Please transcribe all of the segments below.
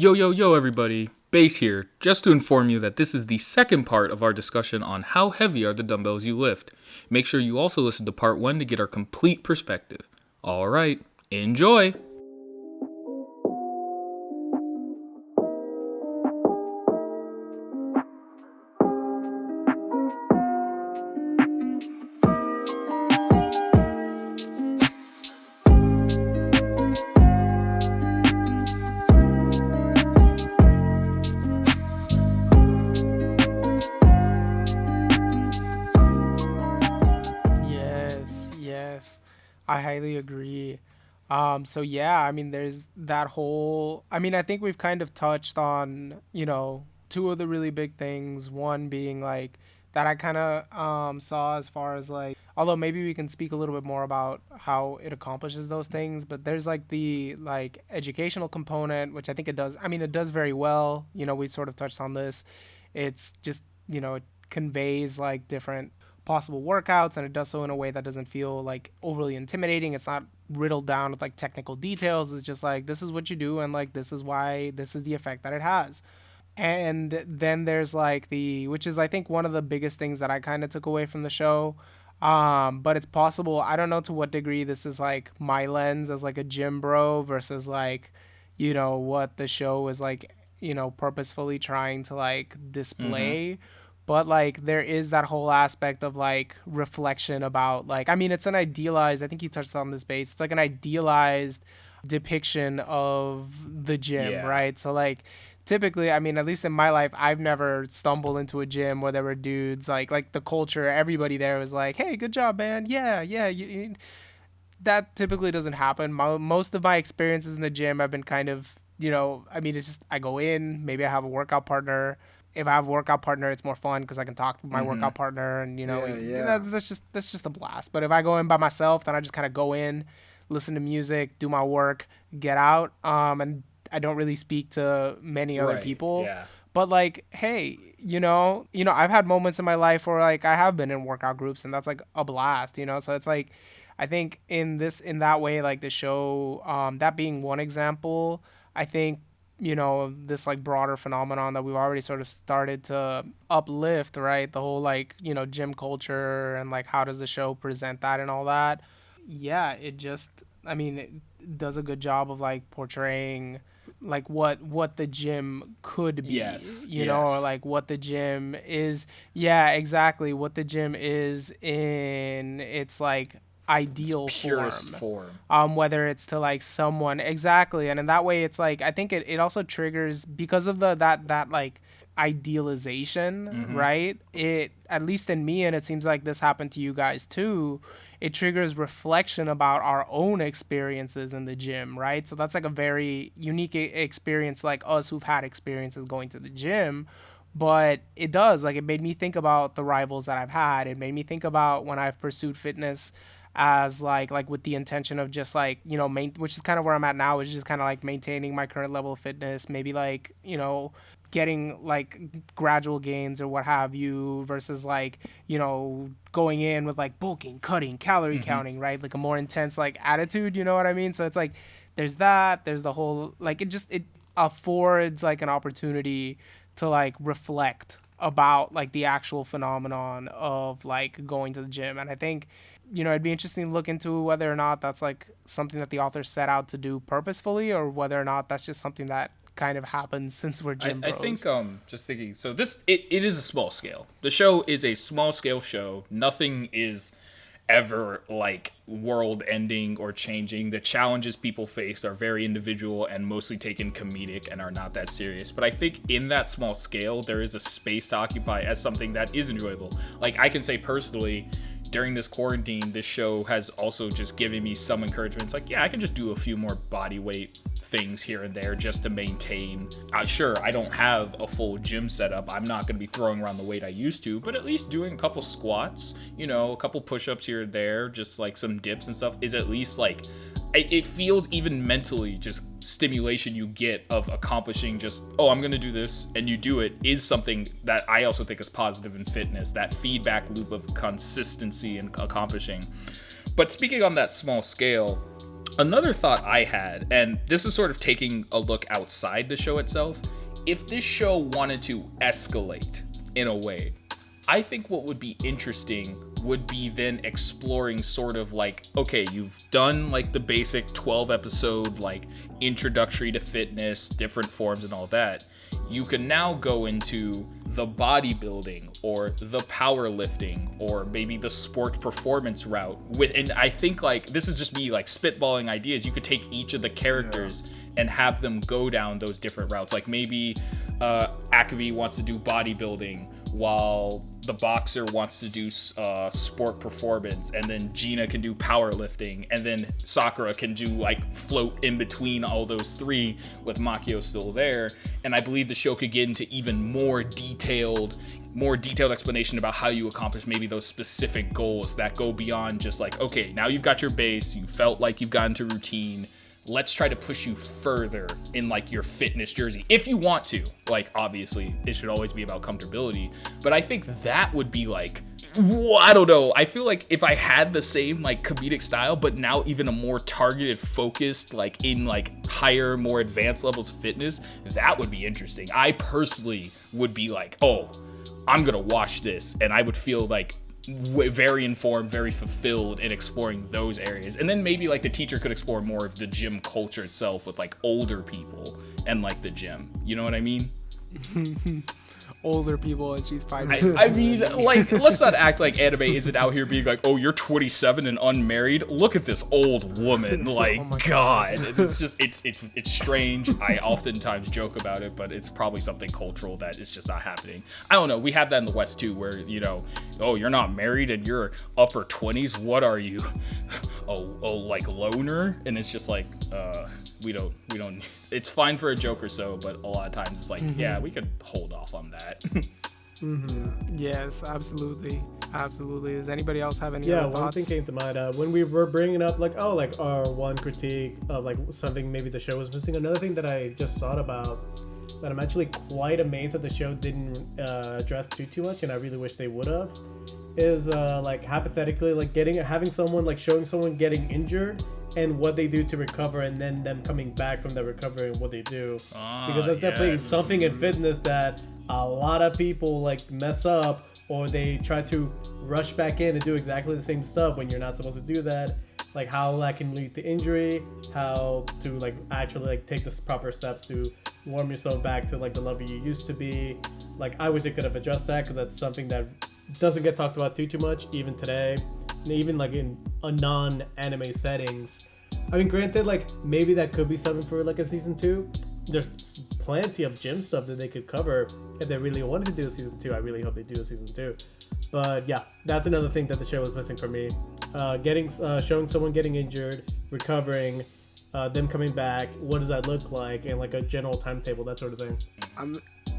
Yo, everybody. Base here, just to inform you that this is the second part of our discussion on how heavy are the dumbbells you lift. Make sure you also listen to part 1 to get our complete perspective. Alright, enjoy! I highly agree. I mean, there's that whole. I mean, I think we've kind of touched on, two of the really big things. One being like that I kind of saw as far as like, although maybe we can speak a little bit more about how it accomplishes those things. But there's like the like educational component, which I think it does. I mean, it does very well. We sort of touched on this. It's just it conveys like different possible workouts, and it does so in a way that doesn't feel like overly intimidating. It's not riddled down with like technical details. It's just like, this is what you do, and like this is why, this is the effect that it has. And then there's like which is I think one of the biggest things that I kind of took away from the show. But it's possible, I don't know to what degree this is like my lens as like a gym bro versus like what the show is like purposefully trying to like display. But like there is that whole aspect of like reflection about like, I mean, it's an idealized, I think you touched on this base, it's like an idealized depiction of the gym, Yeah. right? So like typically, I mean, at least in my life, I've never stumbled into a gym where there were dudes like the culture, everybody there was like, hey, good job, man, yeah, that typically doesn't happen. Most of my experiences in the gym have been kind of, I mean, it's just I go in, maybe I have a workout partner. If I have a workout partner, it's more fun because I can talk to my workout partner, and that's just a blast. But if I go in by myself, then I just kind of go in, listen to music, do my work, get out, and I don't really speak to many other people. Yeah. But like, hey, I've had moments in my life where like I have been in workout groups, and that's like a blast, So it's like, I think in that way, like the show, that being one example, I think this like broader phenomenon that we've already sort of started to uplift, right? The whole like, gym culture, and like how does the show present that and all that. Yeah, it just, I mean, it does a good job of like portraying like what the gym could be, Yes. or like what the gym is. Yeah, exactly. What the gym is in its like ideal Purest form. Whether it's to like someone, exactly. And in that way, it's like, I think it also triggers, because of that like idealization, right? It, at least in me, and it seems like this happened to you guys too, it triggers reflection about our own experiences in the gym, right? So that's like a very unique experience, like us who've had experiences going to the gym. But it does, like, it made me think about the rivals that I've had. It made me think about when I've pursued fitness as like with the intention of just like, which is kind of where I'm at now, which is just kind of like maintaining my current level of fitness, maybe like, getting like gradual gains or what have you, versus like, going in with like bulking, cutting, calorie counting, right? Like a more intense like attitude, you know what I mean? So it's like, there's the whole, like, it affords like an opportunity to like reflect about like the actual phenomenon of like going to the gym. And I think, it'd be interesting to look into whether or not that's like something that the author set out to do purposefully, or whether or not that's just something that kind of happens since we're gym bros. I think, just thinking, so this, it is a small scale. The show is a small scale show. Nothing is ever like world ending or changing. The challenges people face are very individual and mostly taken comedic and are not that serious. But I think in that small scale, there is a space to occupy as something that is enjoyable. Like, I can say personally, during this quarantine, this show has also just given me some encouragement. It's like, yeah, I can just do a few more body weight things here and there just to maintain. Sure, I don't have a full gym setup. I'm not going to be throwing around the weight I used to, but at least doing a couple squats, a couple push-ups here and there, just like some dips and stuff, is at least like, it feels even mentally just stimulation you get of accomplishing just, oh, I'm going to do this, and you do it, is something that I also think is positive in fitness, that feedback loop of consistency and accomplishing. But speaking on that small scale, Another thought I had, and this is sort of taking a look outside the show itself, if this show wanted to escalate in a way, I think what would be interesting would be then exploring sort of like, okay, you've done like the basic 12 episode like introductory to fitness, different forms and all that. You can now go into the bodybuilding or the powerlifting or maybe the sport performance route with, and I think like this is just me like spitballing ideas. You could take each of the characters and have them go down those different routes. Like maybe Akabe wants to do bodybuilding while the boxer wants to do sport performance, and then Gina can do powerlifting, and then Sakura can do like float in between all those three with Makio still there. And I believe the show could get into even more detailed explanation about how you accomplish maybe those specific goals that go beyond just like, okay, now you've got your base, you felt like you've gotten to routine, let's try to push you further in like your fitness jersey if you want to. Like obviously it should always be about comfortability, but I think that would be like, I don't know, I feel like if I had the same like comedic style but now even a more targeted, focused, like in like higher, more advanced levels of fitness, that would be interesting. I personally would be like, oh, I'm gonna watch this, and I would feel like very informed, very fulfilled in exploring those areas. And then maybe like the teacher could explore more of the gym culture itself with like older people and like the gym, you know what I mean? Older people, and she's 5 I mean, like, let's not act like anime isn't out here being like, oh, you're 27 and unmarried, look at this old woman, like, oh God. It's just it's strange. I oftentimes joke about it, but it's probably something cultural that is just not happening. I don't know, we have that in the West too, where, you know, oh, you're not married and you're upper 20s, what are you? Oh, like loner? And it's just like, we don't it's fine for a joke or so, but a lot of times it's like, yeah, we could hold off on that. Yes, absolutely. Does anybody else have any other thoughts? One thing came to mind when we were bringing up like, oh, like our one critique of like something maybe the show was missing. Another thing that I just thought about that I'm actually quite amazed that the show didn't address too much, and I really wish they would have, is like hypothetically like having someone like showing someone getting injured and what they do to recover, and then them coming back from the recovery and what they do, because that's definitely something in fitness that a lot of people like mess up, or they try to rush back in and do exactly the same stuff when you're not supposed to do that. Like how that can lead to injury, how to like actually like take the proper steps to warm yourself back to like the level you used to be. Like I wish they could have addressed that, because that's something that doesn't get talked about too much even today, even like in a non-anime settings. I mean, granted, like maybe that could be something for like a season 2. There's plenty of gym stuff that they could cover if they really wanted to do a season 2. I really hope they do a season 2. But yeah, that's another thing that the show was missing for me. Showing someone getting injured, recovering, them coming back. What does that look like, and like a general timetable, that sort of thing.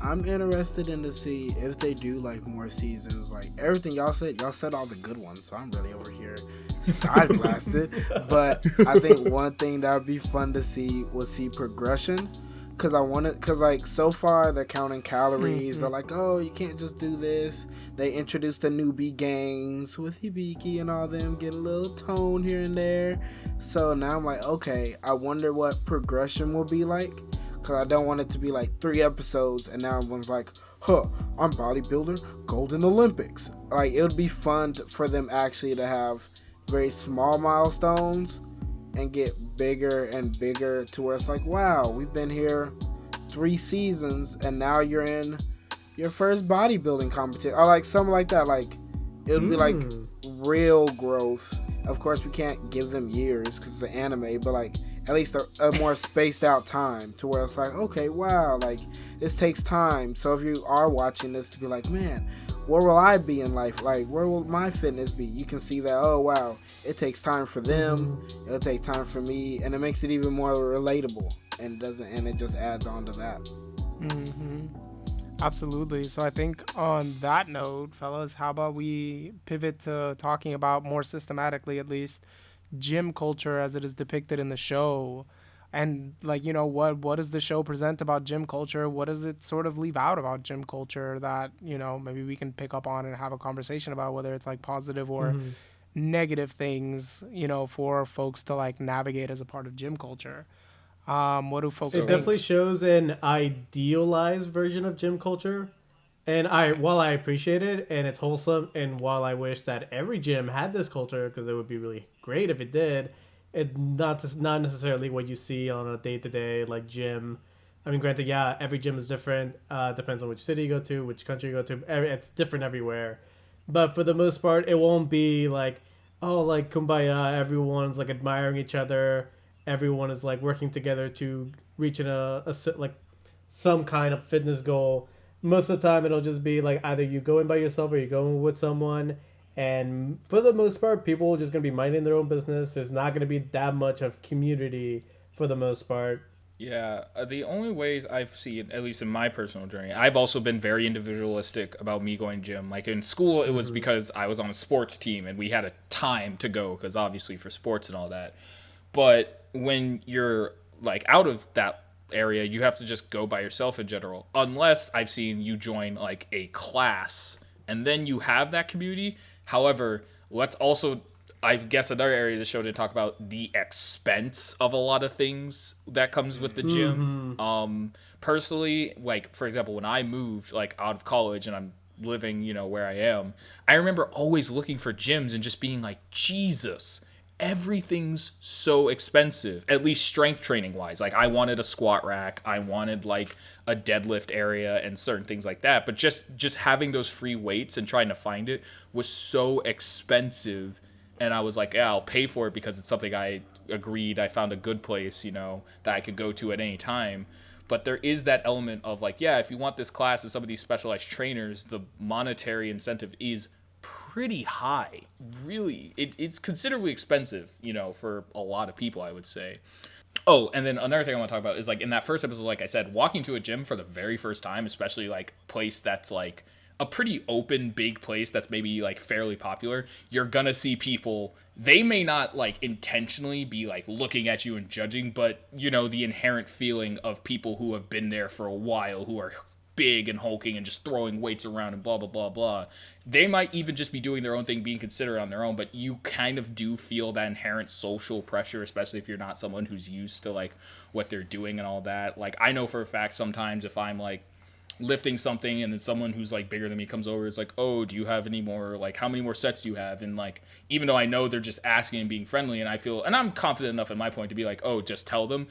I'm interested in to see if they do like more seasons. Like everything y'all said all the good ones, so I'm really over here side blasted. But I think one thing that would be fun to see would see progression, because like so far they're counting calories. They're like, oh, you can't just do this. They introduced the newbie games with Hibiki and all them, get a little tone here and there. So now I'm like, okay, I wonder what progression will be like. Because I don't want it to be like 3 episodes and now everyone's like, I'm bodybuilder, Golden Olympics. Like, it would be fun for them actually to have very small milestones and get bigger and bigger to where it's like, wow, we've been here 3 seasons and now you're in your first bodybuilding competition. Or like something like that. Like, it would be like real growth. Of course, we can't give them years because it's an anime, but like, at least a more spaced out time to where it's like, okay, wow, like this takes time. So if you are watching this, to be like, man, where will I be in life? Like, where will my fitness be? You can see that, oh wow, it takes time for them, it'll take time for me, and it makes it even more relatable, and it just adds on to that. Absolutely. So I think on that note, fellas, how about we pivot to talking about more systematically, at least, gym culture as it is depicted in the show, and like, you know, what does the show present about gym culture? What does it sort of leave out about gym culture that, you know, maybe we can pick up on and have a conversation about, whether it's like positive or negative things, for folks to like navigate as a part of gym culture. What do folks It So think? definitely shows an idealized version of gym culture. And while I appreciate it and it's wholesome, and while I wish that every gym had this culture, because it would be really great if it did, not necessarily what you see on a day to day like gym. I mean, granted, yeah, every gym is different. Depends on which city you go to, which country you go to. It's different everywhere. But for the most part, it won't be like, oh, like kumbaya. Everyone's like admiring each other. Everyone is like working together to reach like some kind of fitness goal. Most of the time, it'll just be like either you go in by yourself or you go in with someone. And for the most part, people are just gonna be minding their own business. There's not gonna be that much of community for the most part. yeah, the only ways I've seen, at least in my personal journey, I've also been very individualistic about me going gym. Like in school, it was because I was on a sports team and we had a time to go because obviously for sports and all that. But when you're like out of that area, you have to just go by yourself in general. Unless I've seen you join like a class and then you have that community. However, let's also, I guess another area of the show to talk about the expense of a lot of things that comes with the gym. Personally, like for example, when I moved like out of college and I'm living, where I am, I remember always looking for gyms and just being like, Jesus, everything's so expensive, at least strength training wise. Like I wanted a squat rack, I wanted like a deadlift area and certain things like that, but just having those free weights and trying to find it was so expensive. And I was like, yeah, I'll pay for it because it's something I agreed, I found a good place, that I could go to at any time. But there is that element of like, yeah, if you want this class and some of these specialized trainers, the monetary incentive is pretty high. Really, it's considerably expensive, for a lot of people, I would say. Oh, and then another thing I want to talk about is like in that first episode, like I said, walking to a gym for the very first time, especially like place that's like a pretty open, big place that's maybe like fairly popular, you're gonna see people. They may not like intentionally be like looking at you and judging, but the inherent feeling of people who have been there for a while, who are big and hulking and just throwing weights around and blah blah blah blah. They might even just be doing their own thing, being considerate on their own, but you kind of do feel that inherent social pressure, especially if you're not someone who's used to like what they're doing and all that. Like I know for a fact sometimes if I'm like lifting something and then someone who's like bigger than me comes over, it's like, oh, do you have any more, like how many more sets do you have? And like even though I know they're just asking and being friendly, and I feel, and I'm confident enough at my point to be like, oh, just tell them,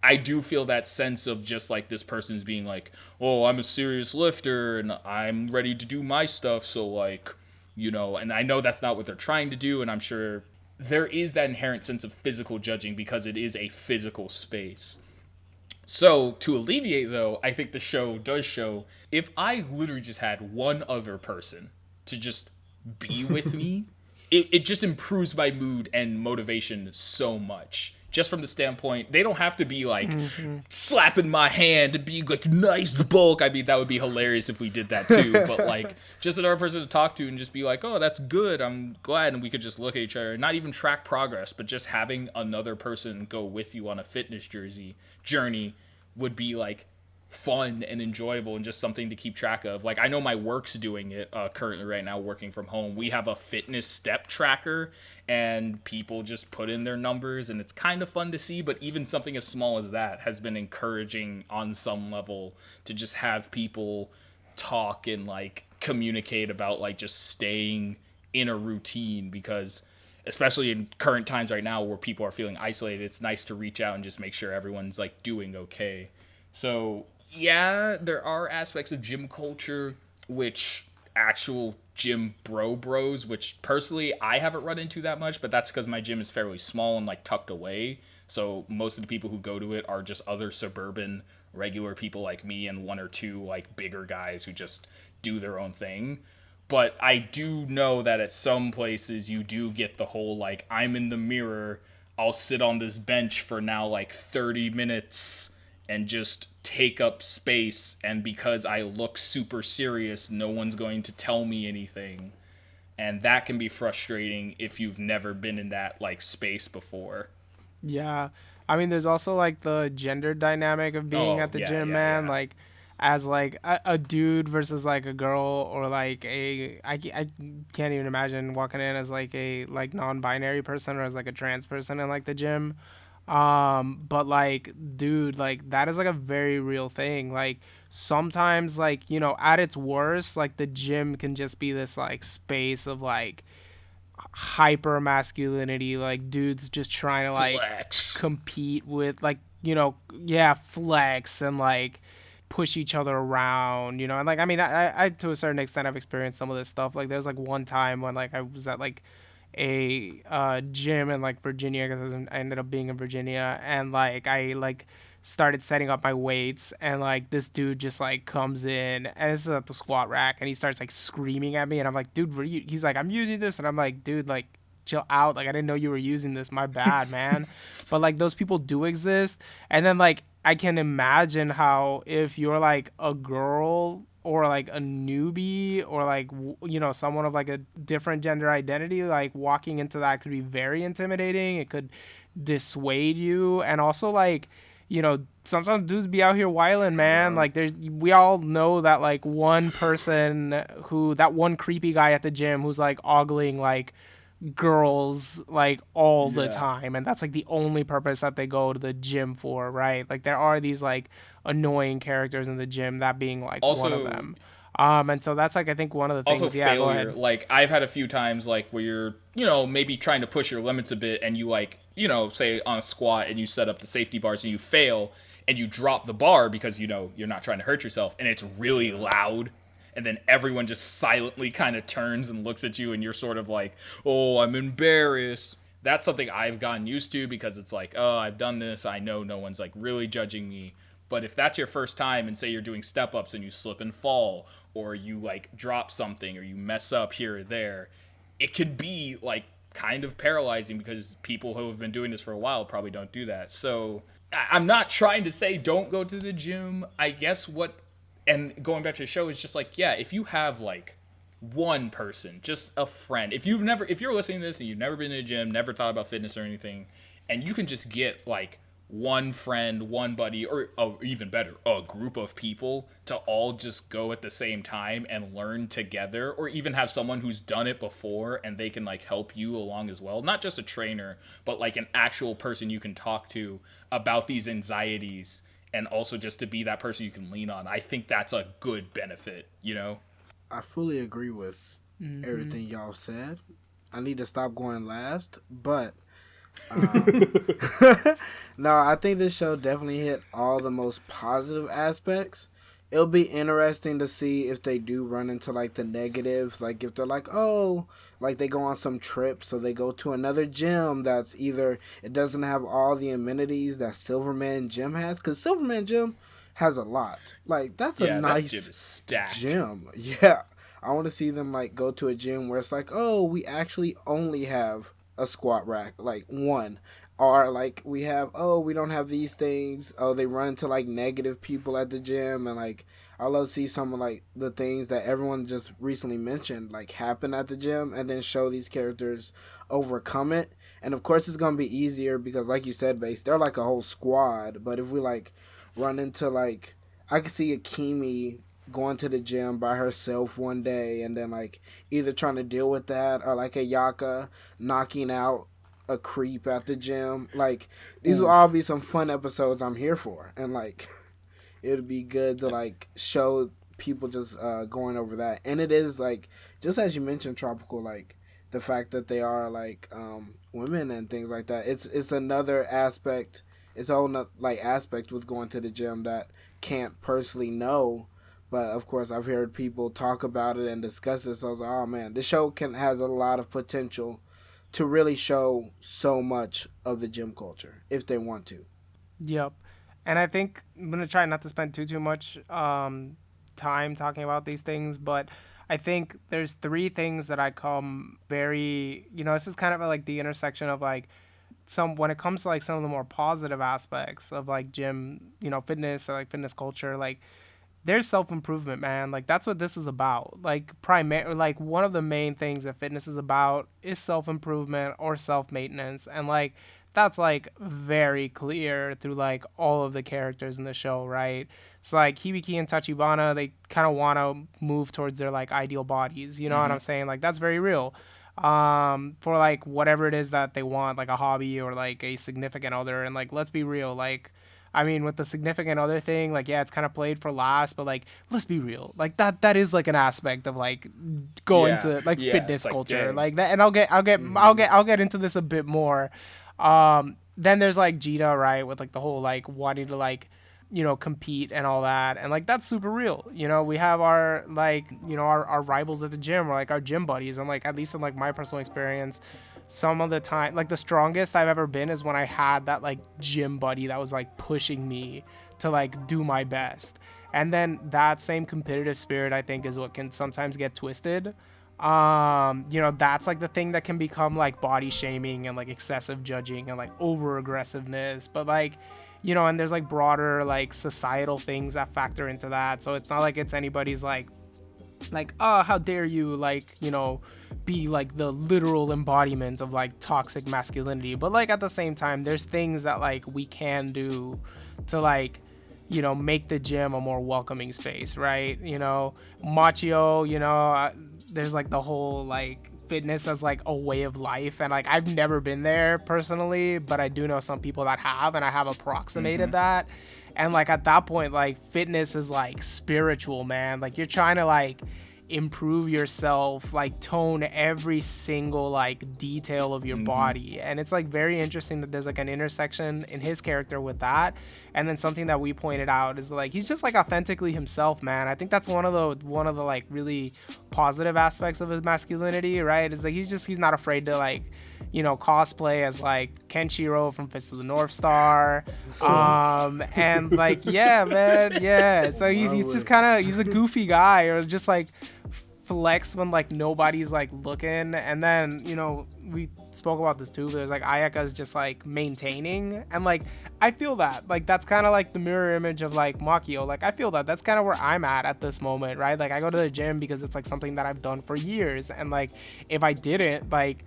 I do feel that sense of just like this person's being like, oh, I'm a serious lifter and I'm ready to do my stuff. So like, and I know that's not what they're trying to do. And I'm sure there is that inherent sense of physical judging because it is a physical space. So to alleviate though, I think the show does show if I literally just had one other person to just be with me, it just improves my mood and motivation so much. Just from the standpoint, they don't have to be like slapping my hand and being like nice bulk. I mean, that would be hilarious if we did that too. But like, just another person to talk to and just be like, oh, that's good. I'm glad. And we could just look at each other and not even track progress, but just having another person go with you on a fitness journey would be like fun and enjoyable and just something to keep track of. Like I know my work's doing it currently right now, working from home. We have a fitness step tracker and people just put in their numbers and it's kind of fun to see. But even something as small as that has been encouraging on some level to just have people talk and like communicate about like just staying in a routine, because especially in current times right now where people are feeling isolated, it's nice to reach out and just make sure everyone's like doing okay. So yeah, there are aspects of gym culture which actual gym bros, which personally I haven't run into that much, but that's because my gym is fairly small and like tucked away. So most of the people who go to it are just other suburban regular people like me and one or two like bigger guys who just do their own thing. But I do know that at some places you do get the whole like, I'm in the mirror, I'll sit on this bench for now like 30 minutes and just take up space, and because I look super serious, no one's going to tell me anything. And that can be frustrating if you've never been in that like space before. Yeah. I mean, there's also like the gender dynamic of being Oh, at the yeah, gym, yeah, man. yeah. Like, as like a dude versus like a girl, or like I can't even imagine walking in as like a like non-binary person or as like a trans person in like the gym. But like, dude, like that is like a very real thing. Like sometimes, like, you know, at its worst, like the gym can just be this like space of like hyper masculinity, like dudes just trying to like Flex. compete with like, you know, yeah, flex and like push each other around, you know. And like, I mean, I to a certain extent I've experienced some of this stuff. Like there's like one time when like I was at like a gym in like Virginia, because I ended up being in Virginia, and like I like started setting up my weights, and like this dude just like comes in, and this is at the squat rack, and he starts like screaming at me, and I'm like, dude, he's like, I'm using this, and I'm like, dude, like chill out, like I didn't know you were using this, my bad, man. But like those people do exist. And then like I can imagine how if you're like a girl or like a newbie or like you know, someone of like a different gender identity, like walking into that could be very intimidating. It could dissuade you. And also like, you know, sometimes dudes be out here wilding, man. Yeah. Like there's, we all know that like one person who, that one creepy guy at the gym who's like ogling like girls like all the Yeah. time, and that's like the only purpose that they go to the gym for, right? Like there are these like annoying characters in the gym, that being like one of Also, them. And so that's like I think one of the also things. Yeah, go failure. ahead. Like I've had a few times like where you're, you know, maybe trying to push your limits a bit, and you like, you know, say on a squat and you set up the safety bars and you fail and you drop the bar because, you know, you're not trying to hurt yourself, and it's really loud, and then everyone just silently kind of turns and looks at you, and you're sort of like, oh, I'm embarrassed. That's something I've gotten used to, because it's like, oh, I've done this, I know no one's like really judging me. But if that's your first time, and say you're doing step ups and you slip and fall, or you like drop something, or you mess up here or there, it could be like kind of paralyzing, because people who have been doing this for a while probably don't do that. So I'm not trying to say don't go to the gym. I guess what, and going back to the show, is just like, yeah, if you have like one person, just a friend, if you're listening to this and you've never been to the gym, never thought about fitness or anything, and you can just get like one friend, one buddy, or oh, even better, a group of people to all just go at the same time and learn together, or even have someone who's done it before and they can like help you along as well. Not just a trainer, but like an actual person you can talk to about these anxieties, and also just to be that person you can lean on. I think that's a good benefit, you know? I fully agree with everything y'all said. I need to stop going last, but no, I think this show definitely hit all the most positive aspects. It'll be interesting to see if they do run into like the negatives, like if they're like, oh, like they go on some trip, so they go to another gym that's either it doesn't have all the amenities that Silverman Gym has, because Silverman Gym has a lot. Like that's a Yeah, that gym nice is stacked. gym. Yeah, I want to see them like go to a gym where it's like, oh, we actually only have a squat rack, like one, or like we have, oh, we don't have these things. Oh, they run into like negative people at the gym, and like I love to see some of like the things that everyone just recently mentioned like happen at the gym, and then show these characters overcome it. And of course, it's gonna be easier because, like you said, Base, they're like a whole squad. But if we like run into like, I could see Akimi going to the gym by herself one day, and then like either trying to deal with that, or like a Yaka knocking out a creep at the gym. Like these will all be some fun episodes I'm here for, and like it'd be good to like show people just going over that. And it is like, just as you mentioned, Tropical, like the fact that they are like women and things like that. It's another aspect. It's a whole like aspect with going to the gym that can't personally know. But of course, I've heard people talk about it and discuss it. So I was like, oh man, this show has a lot of potential to really show so much of the gym culture if they want to. Yep. And I think I'm gonna try not to spend too much time talking about these things, but I think there's three things that I come very, you know, this is kind of like the intersection of like some, when it comes to like some of the more positive aspects of like gym, you know, fitness or like fitness culture, like there's self-improvement, man. Like that's what this is about. Like like one of the main things that fitness is about is self-improvement or self-maintenance. And like that's like very clear through like all of the characters in the show, right? So like Hibiki and Tachibana, they kind of want to move towards their like ideal bodies, you know what I'm saying? Like that's very real. For like whatever it is that they want, like a hobby or like a significant other. And like, let's be real, like, I mean, with the significant other thing, like, yeah, it's kind of played for last, but like, let's be real, like that is like an aspect of like going to like fitness like, culture, dang. like that. And I'll get into this a bit more. Then there's like Gina, right, with like the whole like wanting to like, you know, compete and all that, and like that's super real. You know, we have our like, you know, our rivals at the gym, or like our gym buddies, and like at least in like my personal experience, some of the time, like the strongest I've ever been is when I had that like gym buddy that was like pushing me to like do my best. And then that same competitive spirit, I think, is what can sometimes get twisted. You know, that's like the thing that can become like body shaming and like excessive judging and like over aggressiveness. But like, you know, and there's like broader like societal things that factor into that. So it's not like it's anybody's like, oh, how dare you, like, you know, be like the literal embodiment of like toxic masculinity. But like at the same time, there's things that like we can do to like, you know, make the gym a more welcoming space, right? You know, Machio, you know, there's like the whole like fitness as like a way of life, and like I've never been there personally, but I do know some people that have, and I have approximated that. And like at that point, like fitness is like spiritual, man. Like you're trying to like improve yourself, like tone every single like detail of your body. And it's like very interesting that there's like an intersection in his character with that. And then something that we pointed out is like he's just like authentically himself, man. I think that's one of the like really positive aspects of his masculinity, right? Is like he's not afraid to like, you know, cosplay as like Kenshiro from Fist of the North Star. And like, yeah, man, yeah. So he's just kind of, he's a goofy guy, or just like flex when like nobody's like looking. And then, you know, we spoke about this too, there's like Ayaka's just like maintaining, and like I feel that like that's kind of like the mirror image of like Makio. Like I feel that that's kind of where I'm at this moment, right? Like I go to the gym because it's like something that I've done for years, and like if I didn't, like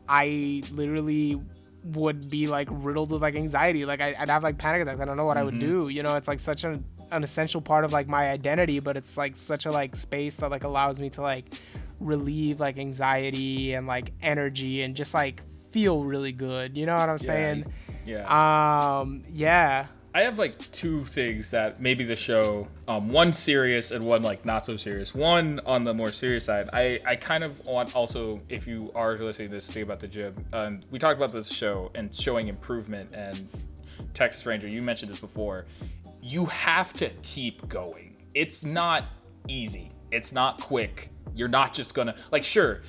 I literally would be like riddled with like anxiety. Like I'd have like panic attacks. I don't know what I would do. You know, it's like such an essential part of like my identity, but it's like such a like space that like allows me to like relieve like anxiety and like energy and just like feel really good. You know what I'm saying? Yeah. I have like two things that maybe the show, one serious and one like not so serious. One on the more serious side, I kind of want also, if you are listening to this, think about the gym. We talked about this show and showing improvement, and Texas Ranger, you mentioned this before. You have to keep going. It's not easy. It's not quick. You're not just gonna, like, sure,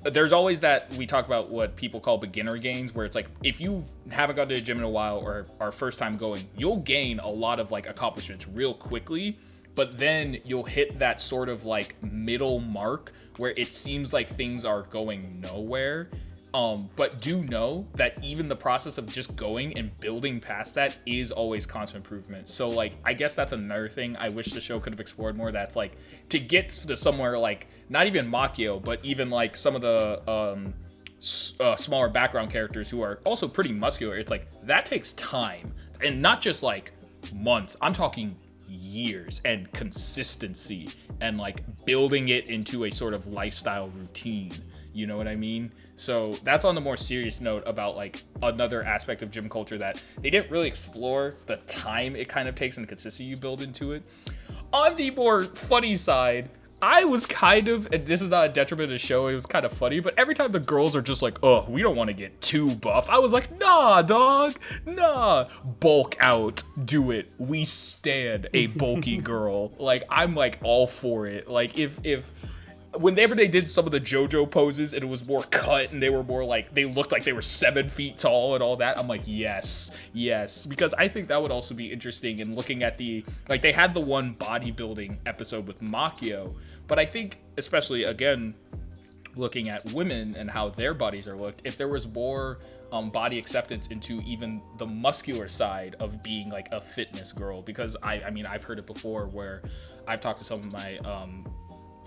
there's always that, we talk about what people call beginner gains, where it's like if you haven't gone to the gym in a while or are first time going, you'll gain a lot of like accomplishments real quickly, but then you'll hit that sort of like middle mark where it seems like things are going nowhere. But do know that even the process of just going and building past that is always constant improvement. So like, I guess that's another thing I wish the show could have explored more. That's like to get to somewhere like not even Makio, but even like some of the smaller background characters who are also pretty muscular. It's like that takes time, and not just like months. I'm talking years and consistency and like building it into a sort of lifestyle routine. You know what I mean? So that's on the more serious note about like another aspect of gym culture that they didn't really explore, the time it kind of takes and the consistency you build into it. On the more funny side, I was kind of, and this is not a detriment to the show, it was kind of funny, but every time the girls are just like, oh, we don't want to get too buff, I was like, nah, dog, nah, bulk out, do it. We stand a bulky girl. Like, I'm like all for it. Like, if whenever they did some of the JoJo poses and it was more cut and they were more like, they looked like they were 7 feet tall and all that, I'm like, yes, because I think that would also be interesting in looking at the, like they had the one bodybuilding episode with Makio, but I think especially again, looking at women and how their bodies are looked, if there was more body acceptance into even the muscular side of being like a fitness girl, because I mean, I've heard it before where I've talked to some of my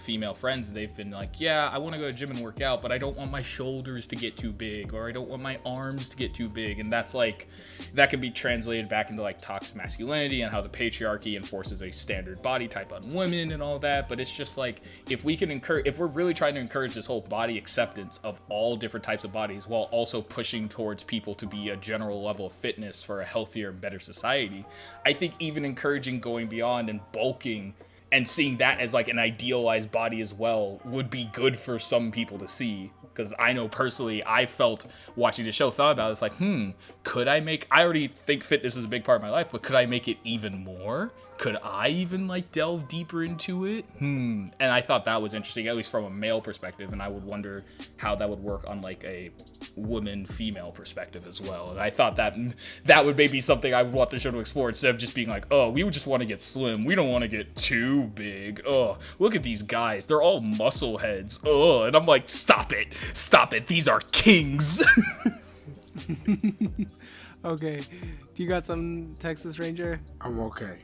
female friends, and they've been like, yeah, I want to go to the gym and work out, but I don't want my shoulders to get too big, or I don't want my arms to get too big. And that's like, that can be translated back into like toxic masculinity and how the patriarchy enforces a standard body type on women and all that. But it's just like, if we're really trying to encourage this whole body acceptance of all different types of bodies, while also pushing towards people to be a general level of fitness for a healthier and better society, I think even encouraging going beyond and bulking and seeing that as like an idealized body as well would be good for some people to see. Because I know personally, I felt watching the show, thought about it, it's like, I already think fitness is a big part of my life, but could I make it even more? Could I even like delve deeper into it? And I thought that was interesting, at least from a male perspective, and I would wonder how that would work on like a woman-female perspective as well. And I thought that would maybe something I would want the show to explore, instead of just being like, oh, we would just want to get slim. We don't want to get too big. Oh, look at these guys. They're all muscle heads. Oh, and I'm like, stop it. Stop it. These are kings. Okay. Do you got some, Texas Ranger? I'm okay.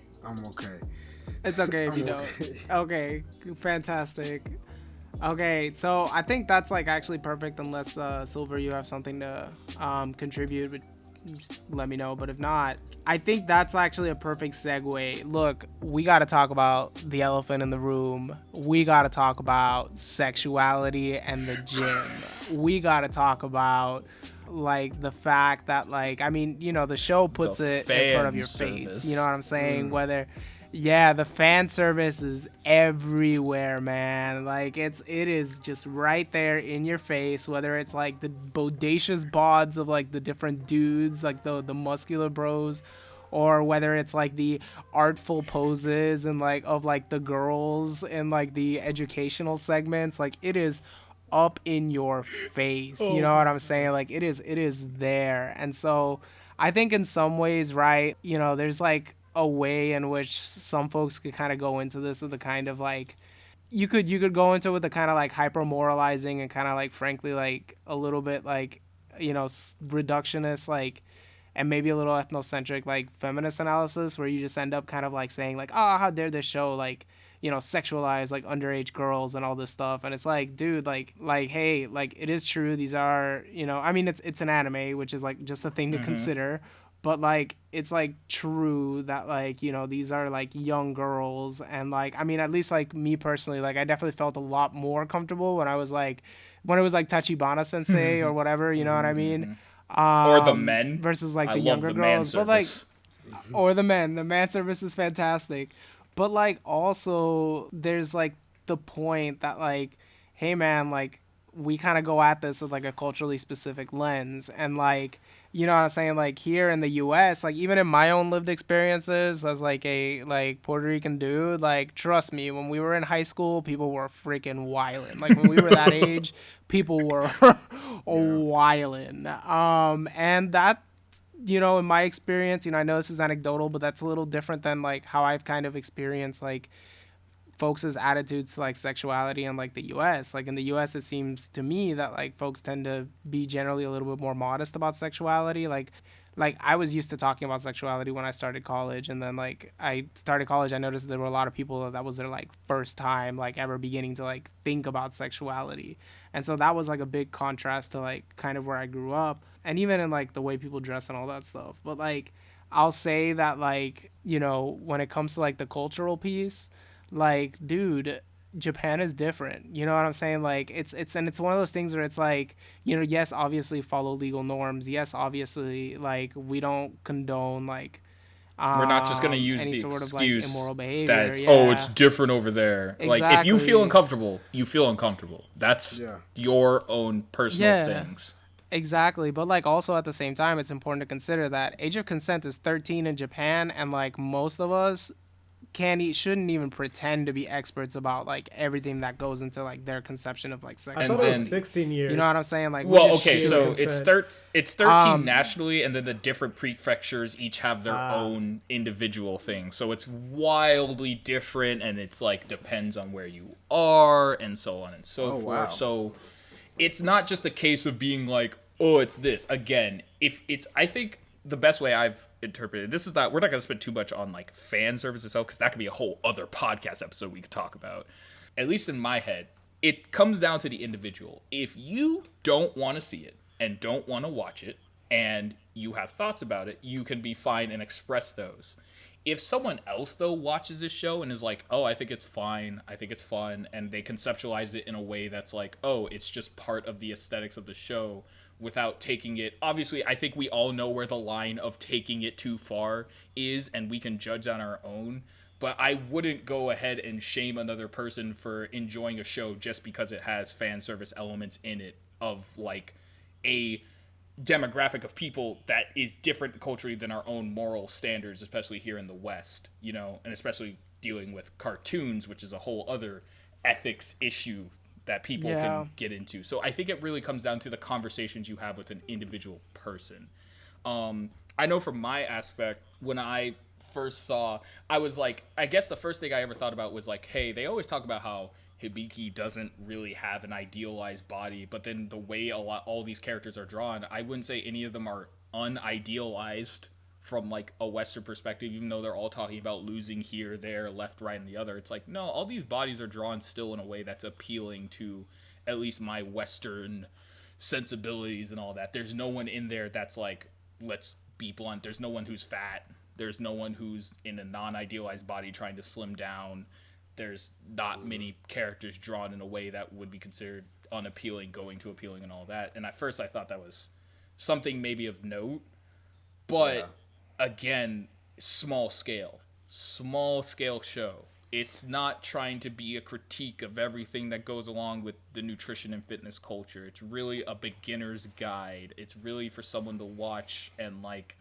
It's okay if you don't. Okay, fantastic. Okay, so I think that's like actually perfect, unless Silver, you have something to contribute, but just let me know. But if not, I think that's actually a perfect segue. Look, we got to talk about the elephant in the room. We got to talk about sexuality and the gym. We got to talk about like the fact that, like, I mean, you know, the show puts it in front of your face, you know what I'm saying? Whether, yeah, the fan service is everywhere, man. Like, it is just right there in your face, whether it's like the bodacious bods of like the different dudes, like the muscular bros, or whether it's like the artful poses and like of like the girls in like the educational segments. Like, it is up in your face, you know what I'm saying? Like, it is there. And so I think in some ways, right, you know, there's like a way in which some folks could kind of go into this with a kind of like, you could go into it with a kind of like hyper moralizing and kind of like, frankly, like a little bit like, you know, reductionist, like, and maybe a little ethnocentric like feminist analysis, where you just end up kind of like saying like, oh, how dare this show like, you know, sexualize like underage girls and all this stuff. And it's like, dude, like, hey, like, it is true, these are, you know, I mean, it's an anime, which is like just a thing to consider, but like, it's like true that like, you know, these are like young girls. And like, I mean, at least like me personally, like, I definitely felt a lot more comfortable when it was like Tachibana sensei or whatever, you know what I mean? Or the men versus like the I younger love the man girls, but like, service. or the man service is fantastic. But like, also there's like the point that like, hey man, like, we kind of go at this with like a culturally specific lens. And like, you know what I'm saying? Like, here in the US, like, even in my own lived experiences as like a like Puerto Rican dude, like, trust me, when we were in high school, people were freaking wildin'. Like, when we were that age, people were wildin'. And that, you know, in my experience, you know, I know this is anecdotal, but that's a little different than like how I've kind of experienced like folks' attitudes to like sexuality in like the US. Like, in the US, it seems to me that like folks tend to be generally a little bit more modest about sexuality. Like I was used to talking about sexuality when I started college, and then like I started college, I noticed there were a lot of people that was their like first time like ever beginning to like think about sexuality. And so that was like a big contrast to like kind of where I grew up, and even in like the way people dress and all that stuff. But like, I'll say that like, you know, when it comes to like the cultural piece, like, dude, Japan is different. You know what I'm saying? Like, it's one of those things where it's like, you know, yes, obviously follow legal norms. Yes, obviously, like, we don't condone like, we're not just gonna use any the sort of excuse like immoral behavior. that's yeah. it's different over there. Exactly. Like, if you feel uncomfortable, you feel uncomfortable. That's your own personal things. Exactly. But like, also at the same time, it's important to consider that age of consent is 13 in Japan, and like most of us shouldn't even pretend to be experts about like everything that goes into like their conception of like sex. I thought it was 16 years. You know what I'm saying? Like, well, okay, so consent. it's 13 nationally, and then the different prefectures each have their own individual thing. So it's wildly different, and it's like depends on where you are, and so on and so forth. Wow. So it's not just a case of being like, oh, it's this. Again, I think the best way I've interpreted this is that we're not going to spend too much on like fan service itself, because that could be a whole other podcast episode we could talk about. at least in my head, it comes down to the individual. If you don't want to see it and don't want to watch it and you have thoughts about it, you can be fine and express those. If someone else, though, watches this show and is like, oh, I think it's fine, I think it's fun, and they conceptualize it in a way that's like, oh, it's just part of the aesthetics of the show without taking it. Obviously, I think we all know where the line of taking it too far is, and we can judge on our own. But I wouldn't go ahead and shame another person for enjoying a show just because it has fan service elements in it of, like, a demographic of people that is different culturally than our own moral standards, especially here in the West, you know, and especially dealing with cartoons, which is a whole other ethics issue that people can get into. So I think it really comes down to the conversations you have with an individual person. I know from my aspect, when I first saw, I was like, I guess the first thing I ever thought about was like, hey, they always talk about how Hibiki doesn't really have an idealized body, but then the way all these characters are drawn, I wouldn't say any of them are unidealized from like a Western perspective, even though they're all talking about losing here, there, left, right, and the other. It's like, no, all these bodies are drawn still in a way that's appealing to at least my Western sensibilities and all that. There's no one in there that's like, let's be blunt, there's no one who's fat. There's no one who's in a non-idealized body trying to slim down. There's not many characters drawn in a way that would be considered unappealing, going to appealing and all that. And at first I thought that was something maybe of note. But again, small scale show. It's not trying to be a critique of everything that goes along with the nutrition and fitness culture. It's really a beginner's guide. It's really for someone to watch and like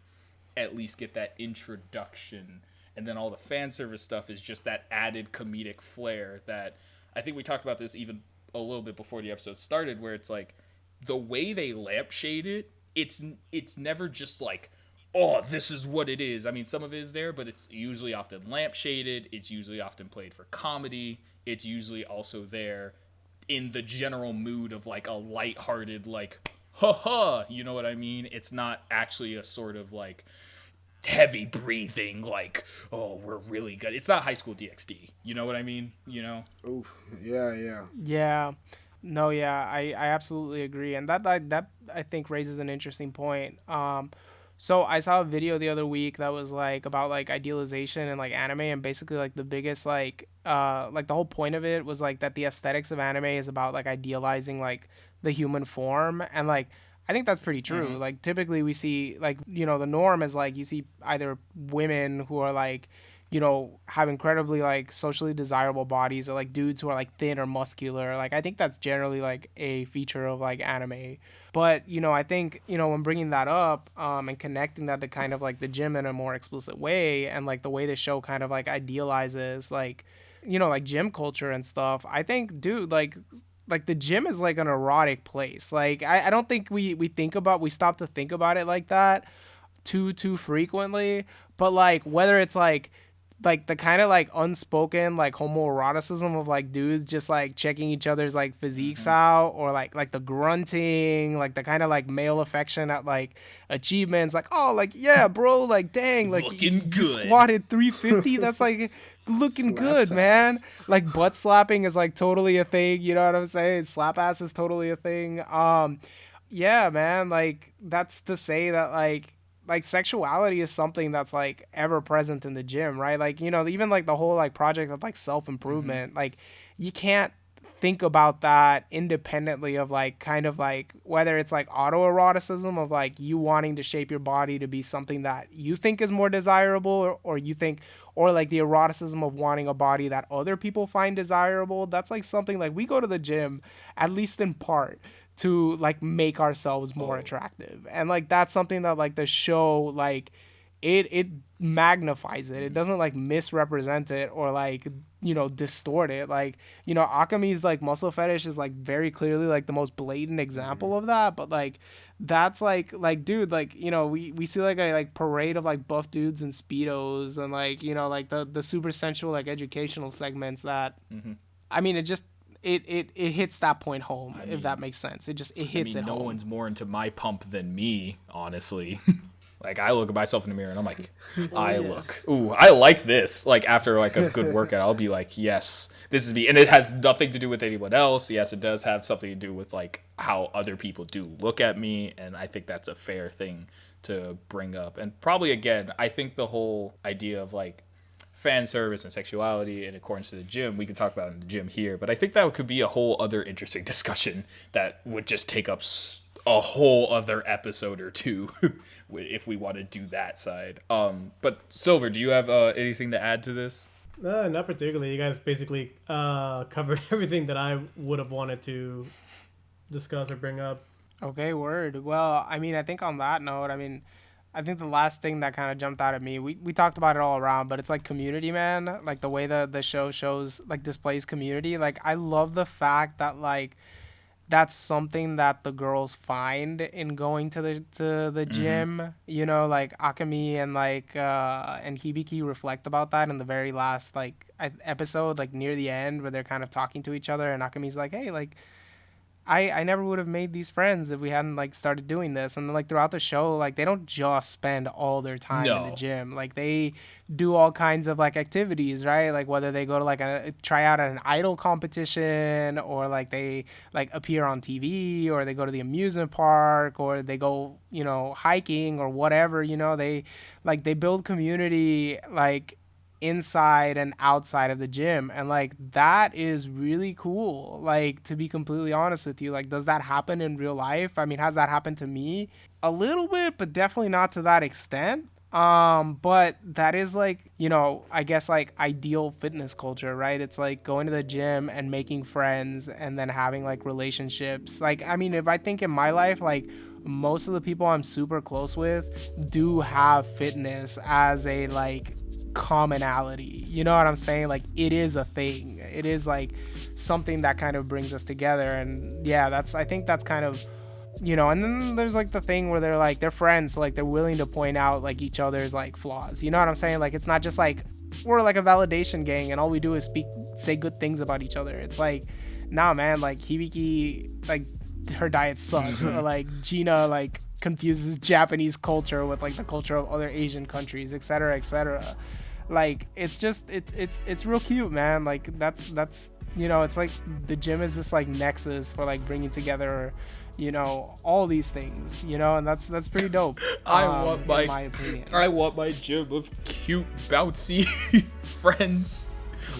at least get that introduction. And then all the fan service stuff is just that added comedic flair that I think we talked about this even a little bit before the episode started, where it's like the way they lampshade it, it's never just like, oh, this is what it is. I mean, some of it is there, but it's usually often lampshaded. It's usually often played for comedy. It's usually also there in the general mood of like a lighthearted, like, ha ha, you know what I mean? It's not actually a sort of like heavy breathing, like, oh, we're really good. It's not High School DxD. You know what I mean? You know? Ooh, yeah. Yeah. No, yeah, I absolutely agree. And that I think raises an interesting point. So I saw a video the other week that was like about like idealization and like anime, and basically like the biggest like the whole point of it was like that the aesthetics of anime is about like idealizing like the human form, and like I think that's pretty true. Mm-hmm. Like typically we see like, you know, the norm is like you see either women who are like, you know, have incredibly like socially desirable bodies, or like dudes who are like thin or muscular. Like I think that's generally like a feature of like anime. But, you know, I think, you know, when bringing that up and connecting that to kind of like the gym in a more explicit way, and like the way the show kind of like idealizes like, you know, like gym culture and stuff, I think, dude, like the gym is like an erotic place. Like I don't think we stop to think about it like that too frequently. But like whether it's like the kind of like unspoken like homoeroticism of like dudes just like checking each other's like physiques out, or like the grunting, like the kind of like male affection at like achievements, like, oh, like, yeah, bro, like, dang, like you squatted 350, that's like looking good, man. Like butt slapping is like totally a thing, you know what I'm saying? Slap ass is totally a thing. Yeah, man, like that's to say that like sexuality is something that's like ever present in the gym, right? Like, you know, even like the whole like project of like self-improvement, like you can't think about that independently of like kind of like whether it's like autoeroticism of like you wanting to shape your body to be something that you think is more desirable, or you think, or like the eroticism of wanting a body that other people find desirable. That's like something like we go to the gym at least in part to like make ourselves more attractive, and like that's something that like the show like it magnifies it. It doesn't like misrepresent it or like, you know, distort it. Like, you know, Akami's like muscle fetish is like very clearly like the most blatant example of that, but like that's like dude, like, you know, we see like a like parade of like buff dudes in speedos, and like, you know, like the super sensual like educational segments that I mean, it just it hits that point home, if that makes sense. It hits it no home. One's more into my pump than me, honestly. Like I look at myself in the mirror and I'm like, Yes. I like this. Like after like a good workout, I'll be like, yes, this is me. And it has nothing to do with anyone else. Yes, it does have something to do with like how other people do look at me. And I think that's a fair thing to bring up. And probably again, I think the whole idea of like fan service and sexuality in accordance to the gym, we could talk about it in the gym here, but I think that could be a whole other interesting discussion that would just take up a whole other episode or two if we want to do that side. But Silver, do you have anything to add to this? Not particularly. You guys basically covered everything that I would have wanted to discuss or bring up. Okay, word. Well, I mean, I think on that note, I mean, I think the last thing that kind of jumped out at me, we talked about it all around, but it's like community, man. Like the way the show shows, like displays community. Like I love the fact that like that's something that the girls find in going to the gym. You know, like Akemi and like and Hibiki reflect about that in the very last like episode, like near the end, where they're kind of talking to each other, and Akemi's like, hey, like I never would have made these friends if we hadn't like started doing this. And then like throughout the show, like they don't just spend all their time in the gym. Like they do all kinds of like activities, right? Like whether they go to like a try out at an idol competition, or like they like appear on TV, or they go to the amusement park, or they go, you know, hiking or whatever, you know, they build community like inside and outside of the gym, and like that is really cool. Like to be completely honest with you, like does that happen in real life? I mean, has that happened to me? A little bit, but definitely not to that extent. But that is like, you know, I guess like ideal fitness culture, right? It's like going to the gym and making friends and then having like relationships. Like, I mean, if I think in my life, like most of the people I'm super close with do have fitness as a like commonality, you know what I'm saying? Like it is a thing, it is like something that kind of brings us together. And yeah, I think that's kind of, you know. And then there's like the thing where they're friends, so like they're willing to point out like each other's like flaws, you know what I'm saying? Like it's not just like we're like a validation gang and all we do is say good things about each other. It's like, nah man, like Hibiki, like her diet sucks, or like Gina like confuses Japanese culture with like the culture of other Asian countries, etc., etc. Like it's just it's real cute, man. Like that's you know, it's like the gym is this like nexus for like bringing together, you know, all these things, you know, and that's pretty dope. I want my opinion. I want my gym of cute bouncy friends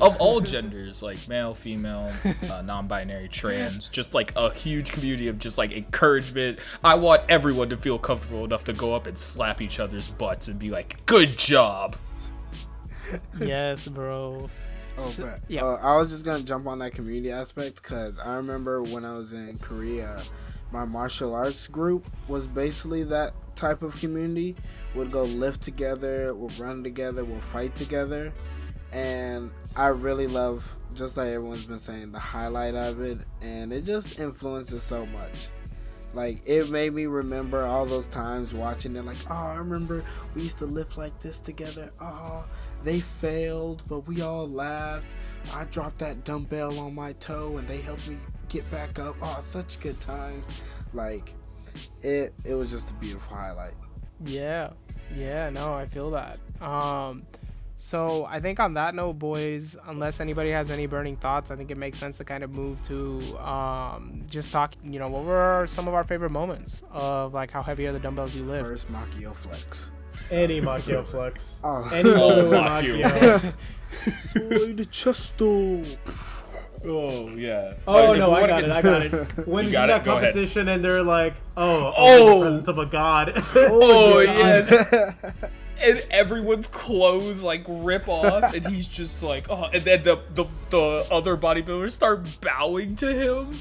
of all genders, like male, female, non-binary, trans, just like a huge community of just like encouragement. I want everyone to feel comfortable enough to go up and slap each other's butts and be like, good job. Yes, bro. Yeah. I was just gonna jump on that community aspect because I remember when I was in Korea, my martial arts group was basically that type of community. We'd go lift together, we'll run together, we'll fight together, and I really love, just like everyone's been saying, the highlight of it, and it just influences so much. Like, it made me remember all those times watching it, like, oh, I remember we used to lift like this together. Oh, they failed, but we all laughed. I dropped that dumbbell on my toe, and they helped me get back up. Oh, such good times. Like, it was just a beautiful highlight. Yeah, no, I feel that. So I think on that note, boys, unless anybody has any burning thoughts, I think it makes sense to kind of move to just talk, you know, what were some of our favorite moments of like how heavy are the dumbbells you lift? First Machio flex. Any Machio flex. Oh. Any Machio. SIDE CHESTO. Oh yeah. Oh no, I got it. When you got that it, go ahead. competition and they're like, oh, Oh! the presence of a god. Oh yes. And everyone's clothes like rip off, and he's just like, oh, and then the other bodybuilders start bowing to him.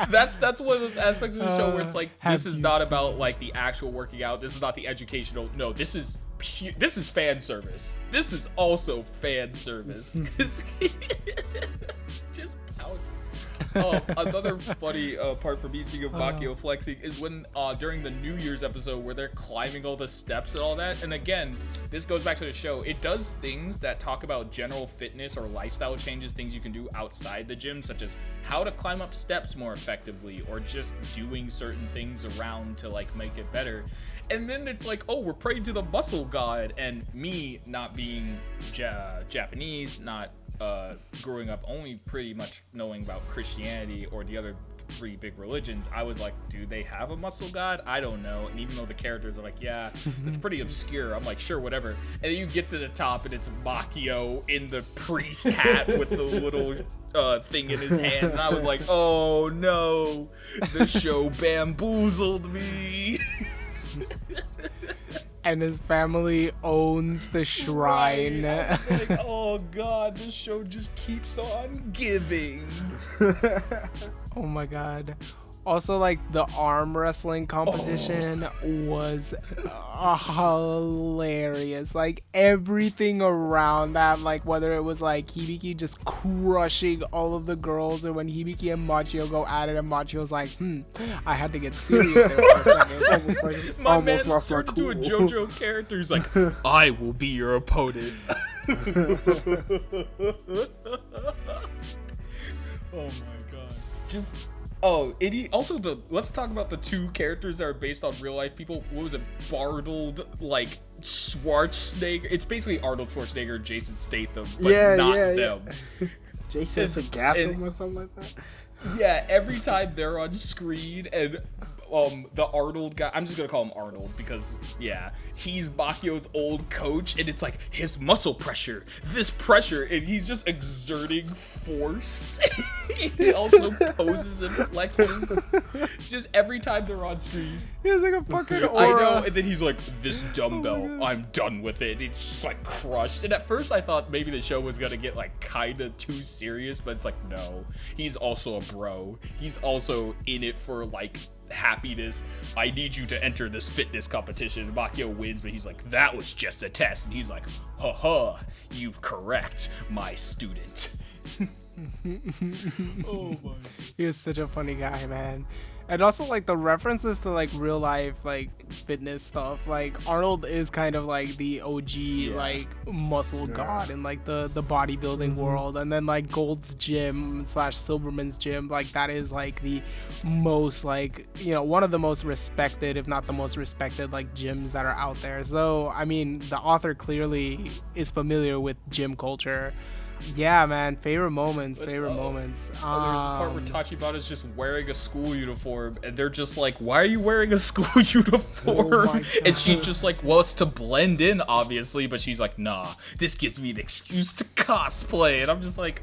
That's one of those aspects of the show where it's like, this is not about like the actual working out. This is not the educational. No, this is fan service. This is also fan service. Just pound. Another funny part for me, speaking of Bakio flexing, is when during the New Year's episode where they're climbing all the steps and all that. And again, this goes back to the show. It does things that talk about general fitness or lifestyle changes, things you can do outside the gym, such as how to climb up steps more effectively or just doing certain things around to like make it better. And then it's like, oh, we're praying to the muscle god. And me not being Japanese, not growing up only pretty much knowing about Christianity or the other 3 big religions, I was like, do they have a muscle god? I don't know. And even though the characters are like, yeah, it's pretty obscure, I'm like, sure, whatever. And then you get to the top and it's Makio in the priest hat with the little thing in his hand. And I was like, oh no, the show bamboozled me. And his family owns the shrine. Right. I was like, oh god, this show just keeps on giving. Oh my god. Also, like, the arm wrestling competition was hilarious. Like, everything around that, like, whether it was, like, Hibiki just crushing all of the girls, or when Hibiki and Machio go at it, and Machio's like, I had to get serious there for a second. My man's turned into a JoJo character. He's like, I will be your opponent. Oh my god. Just... Oh, also let's talk about the 2 characters that are based on real life people. What was it? Bartled, like, Schwarzenegger. It's basically Arnold Schwarzenegger, Jason Statham, but not them. Jason Statham or something like that. Yeah, every time they're on screen and the Arnold guy, I'm just gonna call him Arnold because, yeah, he's Bakio's old coach, and it's like his muscle pressure, this pressure, and he's just exerting force. He also poses and flexes. Just every time they're on screen. He has like a fucking aura. I know, and then he's like, this dumbbell, I'm done with it. It's just like crushed. And at first I thought maybe the show was gonna get like kinda too serious, but it's like, no. He's also a bro. He's also in it for like happiness. I need you to enter this fitness competition. Makio wins, but he's like, that was just a test. And he's like, ha, you've correct, my student. Oh my. He was such a funny guy, man. And also, like, the references to, like, real life, like, fitness stuff. Like, Arnold is kind of like the OG, like, muscle god in, like, the bodybuilding world. And then, like, Gold's Gym / Silverman's Gym, like, that is, like, the most, like, you know, one of the most respected, if not the most respected, like, gyms that are out there. So, I mean, the author clearly is familiar with gym culture. Yeah, man. Favorite moments. There's the part where Tachibana's just wearing a school uniform, and they're just like, why are you wearing a school uniform? Oh and she's just like, well, it's to blend in, obviously, but she's like, nah, this gives me an excuse to cosplay. And I'm just like,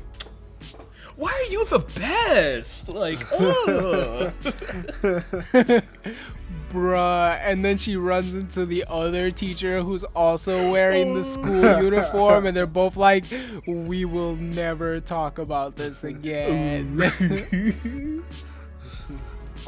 why are you the best? Like, ugh. Bruh. And then she runs into the other teacher who's also wearing the school uniform, and they're both like, we will never talk about this again.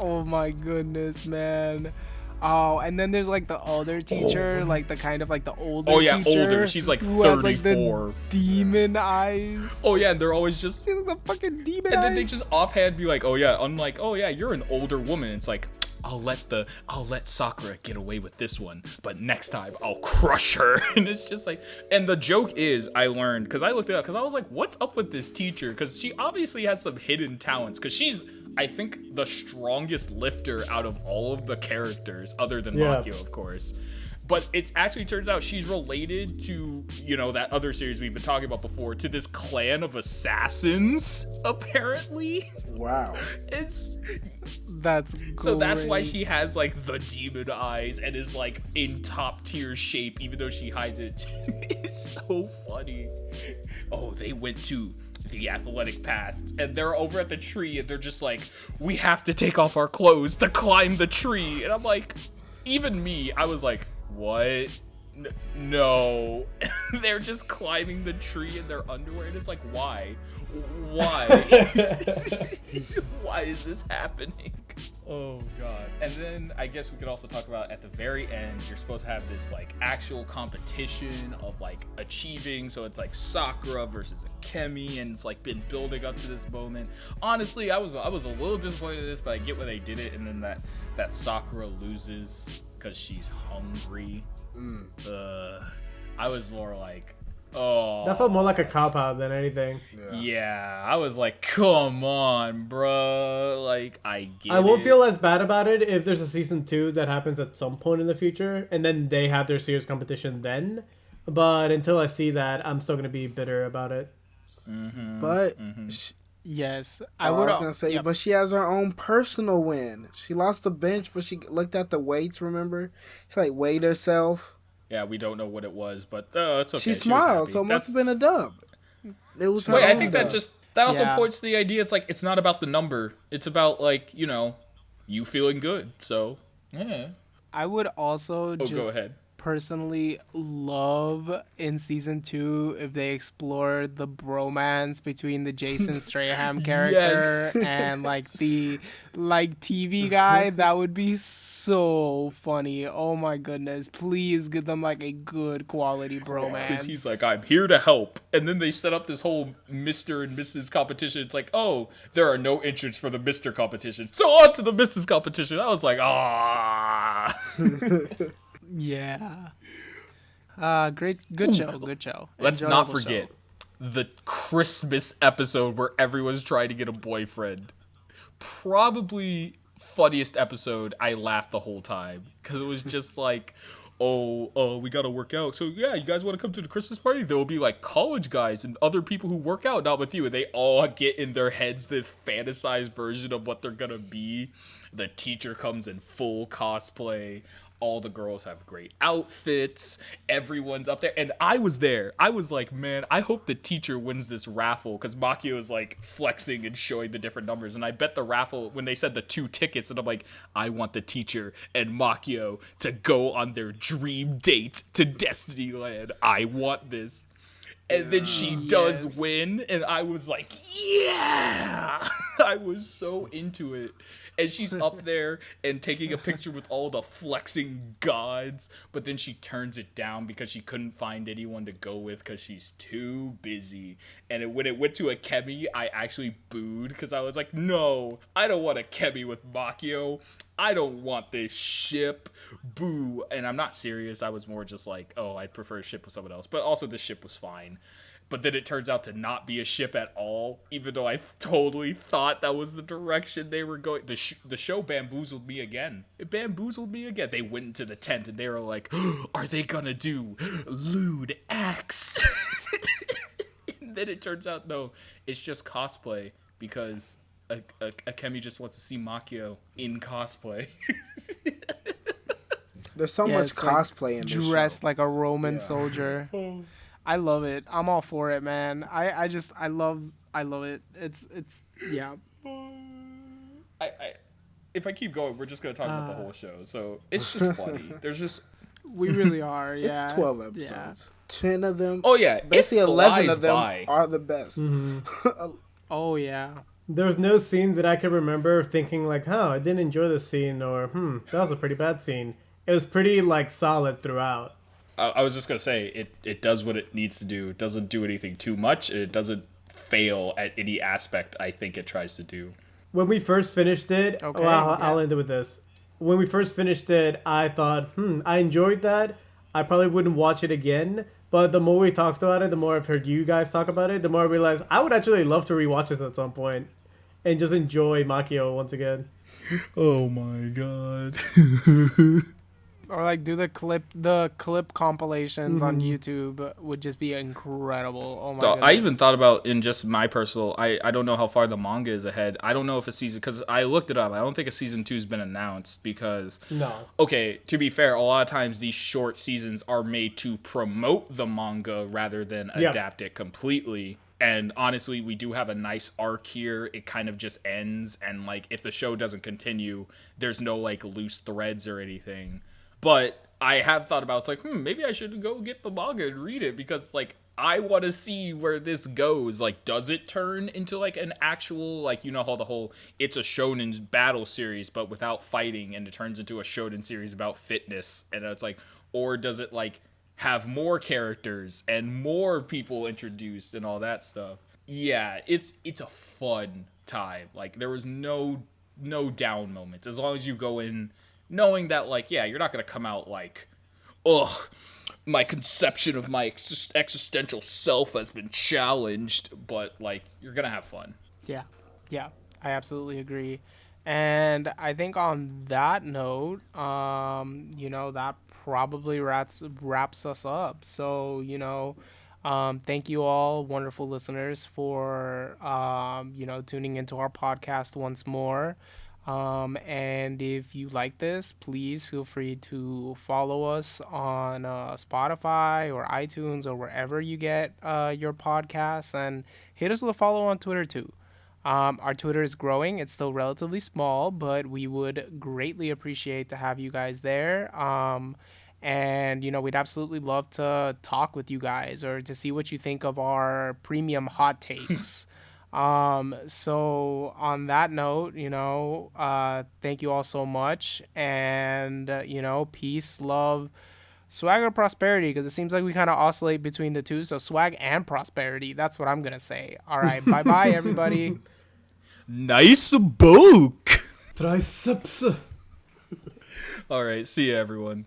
Oh my goodness, man. Oh, and then there's like the other teacher, like the kind of like the older teacher. Older. She's like 34. Has, like, the demon eyes. Oh yeah, and they're always just... She's like the fucking demon eyes. And then they just offhand be like, oh yeah, unlike, oh yeah, you're an older woman. It's like, I'll let Sakura get away with this one, but next time I'll crush her. And it's just like, and the joke is, I learned, because I looked it up, because I was like, what's up with this teacher? Because she obviously has some hidden talents, because she's, I think, the strongest lifter out of all of the characters, other than Makio, of course. But it actually turns out she's related to, you know, that other series we've been talking about before, to this clan of assassins, apparently. Wow. That's great. So that's why she has, like, the demon eyes and is, like, in top tier shape, even though she hides it. It's so funny. Oh, they went to the athletic path, and they're over at the tree, and they're just like, we have to take off our clothes to climb the tree. And I'm like, even me, I was like, what? No. They're just climbing the tree in their underwear, and it's like, why? Why? Why is this happening? Oh god. And then I guess we could also talk about at the very end, you're supposed to have this like actual competition of like achieving. So it's like Sakura versus Akemi, and it's like been building up to this moment. Honestly, I was a little disappointed in this, but I get why they did it. And then that Sakura loses because she's hungry. I was more like, oh, That felt more like a cop-out than anything. yeah. I was like, come on, bruh. Like, I get I won't it. feel as bad about it if there's a season 2 that happens at some point in the future, and then they have their serious competition then. But until I see that, I'm still gonna be bitter about it. But Yes, I would. was gonna say, Yep. but she has her own personal win. She lost the bench, but she looked at the weights. Remember, she like weighed herself. Yeah, we don't know what it was, but it's okay. She was smiled, happy. so it must have been a dub. It was her Wait, I own think dub. that also Yeah. points to the idea. It's like it's not about the number. It's about like you feeling good. So yeah. I would also Go just ahead. personally love in season 2 if they explored the bromance between the Jason Strahan character Yes. and like the TV guy. That would be so funny. Oh my goodness. Please give them like a good quality bromance. Because he's like, I'm here to help. And then they set up this whole Mr. and Mrs. competition. It's like, oh, there are no entrants for the Mr. competition. So on to the Mrs. competition. I was like, ah. Yeah. Good show. Let's not Enjoyable forget show. the Christmas episode where everyone's trying to get a boyfriend. Probably funniest episode. I laughed the whole time because it was just like, oh, we gotta work out. So yeah, you guys want to come to the Christmas party? There will be like college guys and other people who work out, not with you. And they all get in their heads this fantasized version of what they're gonna be. The teacher comes in full cosplay. All the girls have great outfits. Everyone's up there. And I was there. I was like, man, I hope the teacher wins this raffle. Because Makio is like flexing and showing the different numbers. And I bet the raffle, when they said the 2 tickets, and I'm like, I want the teacher and Makio to go on their dream date to Destinyland. I want this. And then she does Yes. win. And I was like, yeah. I was so into it. And she's up there and taking a picture with all the flexing gods. But then she turns it down because she couldn't find anyone to go with because she's too busy. And when it went to Akemi, I actually booed because I was like, no, I don't want Akemi with Makio. I don't want this ship. Boo. And I'm not serious. I was more just like, oh, I prefer a ship with someone else. But also the ship was fine. But then it turns out to not be a ship at all, even though I totally thought that was the direction they were going. The show bamboozled me again. It bamboozled me again. They went into the tent and they were like, are they gonna do lewd acts? And then it turns out, no, it's just cosplay because Akemi just wants to see Makio in cosplay. There's so Yeah, much it's like cosplay in this dressed show. like a Roman soldier. I love it. I'm all for it, man. I love it. It's yeah. If I keep going, we're just gonna talk about the whole show. So it's just funny. There's just We really are. Yeah. It's 12 episodes. Yeah. 10 of them. oh yeah, Basically, it 11 flies of them by. are the best. Oh yeah. There was no scene that I could remember thinking like, oh, I didn't enjoy this scene, or that was a pretty bad scene. It was pretty like solid throughout. I was just gonna say it does what it needs to do. It doesn't do anything too much. And it doesn't fail at any aspect I think it tries to do. When we first finished it, Okay, I'll end it with this. When we first finished it, I thought, I enjoyed that. I probably wouldn't watch it again. But the more we talked about it, the more I've heard you guys talk about it, the more I realized I would actually love to rewatch this at some point and just enjoy Makio once again. Oh my god. Or like do the clip compilations on YouTube would just be incredible. Oh my So goodness. I even thought about in just my personal. I don't know how far the manga is ahead. I don't know if a season because I looked it up. I don't think a season 2 has been announced because No. okay, to be fair, a lot of times these short seasons are made to promote the manga rather than Yeah. adapt it completely. And honestly, we do have a nice arc here. It kind of just ends, and like if the show doesn't continue, there's no like loose threads or anything. But I have thought about, it's like, maybe I should go get the manga and read it, because like I want to see where this goes. Like, does it turn into like an actual, like, you know how the whole it's a shonen battle series but without fighting, and it turns into a shonen series about fitness, and it's like, or does it like have more characters and more people introduced and all that stuff? Yeah, it's a fun time. Like, there was no down moments, as long as you go in knowing that, like, yeah, you're not gonna come out like, ugh, my conception of my existential self has been challenged, but like, you're gonna have fun. Yeah, yeah, I absolutely agree. And I think on that note, that probably wraps us up. So, thank you all, wonderful listeners, for tuning into our podcast once more. And if you like this, please feel free to follow us on Spotify or iTunes or wherever you get your podcasts, and hit us with a follow on Twitter too. Our Twitter is growing. It's still relatively small, but we would greatly appreciate to have you guys there. And, we'd absolutely love to talk with you guys or to see what you think of our premium hot takes. So on that note, thank you all so much. And, peace, love, swag, or prosperity, because it seems like we kind of oscillate between the two. So swag and prosperity. That's what I'm going to say. All right. Bye-bye, everybody. Nice book. Triceps. All right. See you, everyone.